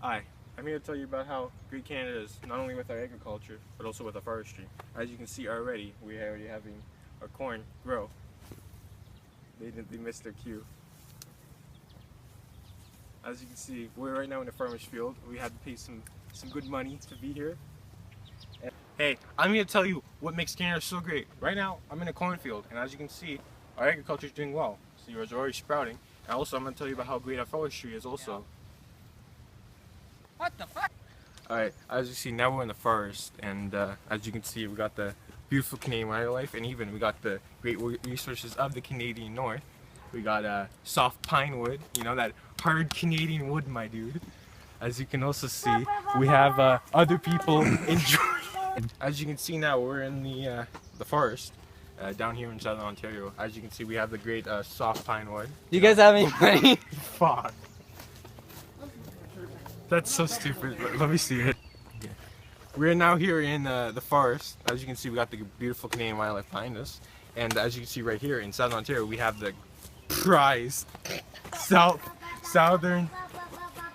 Hi, I'm here to tell you about how great Canada is, not only with our agriculture, but also with our forestry. As you can see already, we're already having our corn grow. They missed their cue. As you can see, we're right now in the farmer's field. We had to pay some good money to be here. And hey, I'm here to tell you what makes Canada so great. Right now, I'm in a cornfield, and as you can see, our agriculture is doing well. So yours are already sprouting. And also, I'm going to tell you about how great our forestry is also. What the fuck? Alright, as you see, now we're in the forest, and as you can see, we got the beautiful Canadian wildlife, and even we got the great resources of the Canadian North. We got soft pine wood, you know, that hard Canadian wood, my dude. As you can also see, we have other people enjoying. As you can see now, we're in the forest down here in southern Ontario. As you can see, we have the great soft pine wood. Do you guys have any money? Fuck. That's so stupid. Let me see it. Okay. We're now here in the forest. As you can see, we got the beautiful Canadian wildlife behind us. And as you can see right here in Southern Ontario, we have the prized southern.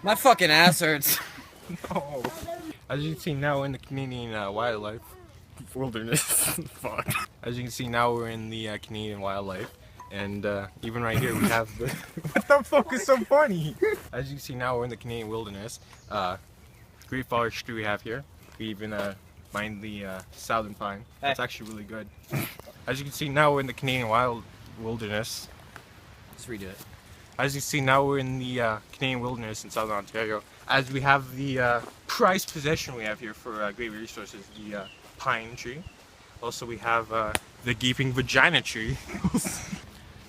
My fucking ass hurts. No. As you can see now, we're in the Canadian wildlife wilderness. Fuck. As you can see now, we're in the Canadian wildlife. And even right here we have the... What the fuck is so funny? As you can see now, we're in the Canadian wilderness. Great forestry we have here. We even mined the southern pine. That's actually really good. As you can see now, we're in the Canadian wilderness. Let's redo it. As you see now, we're in the Canadian wilderness in southern Ontario. As we have the prized possession we have here for great resources, the pine tree. Also we have the gaping vagina tree.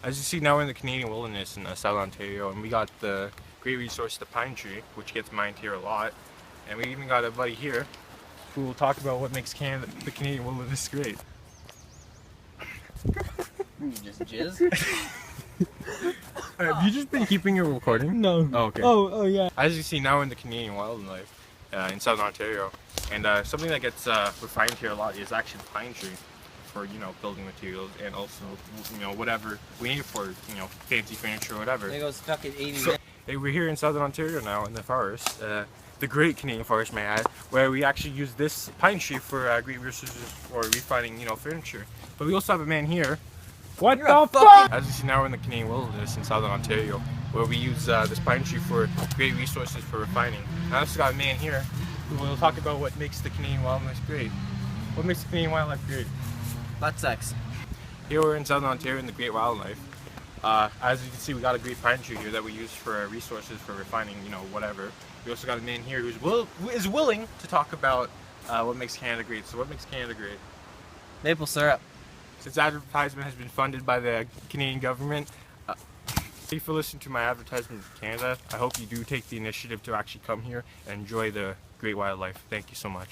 As you see now, we're in the Canadian wilderness in Southern Ontario, and we got the great resource, the pine tree, which gets mined here a lot. And we even got a buddy here who will talk about what makes the Canadian wilderness great. You just jizz? Have you just been keeping your recording? No. Oh, okay. Oh, yeah. As you see now, we're in the Canadian wildlife in Southern Ontario, and something that gets refined here a lot is actually the pine tree. For, you know, building materials, and also, you know, whatever we need for, you know, fancy furniture or whatever. There goes fucking 80 So, hey, we're here in southern Ontario now in the forest, the great Canadian forest, may I add, where we actually use this pine tree for great resources for refining, you know, furniture. But we also have a man here. What the fuck? As you see now, we're in the Canadian wilderness in southern Ontario, where we use this pine tree for great resources for refining. And I also got a man here who will talk about what makes the Canadian wildlife great. What makes the Canadian wildlife great? butt sex. Here we're in southern Ontario in the great wildlife. As you can see, we got a great pine tree here that we use for resources for refining, you know, whatever. We also got a man here who is willing to talk about what makes Canada great. So what makes Canada great? Maple syrup. Since advertisement has been funded by the Canadian government, thank you for listening to my advertisement in Canada. I hope you do take the initiative to actually come here and enjoy the great wildlife. Thank you so much.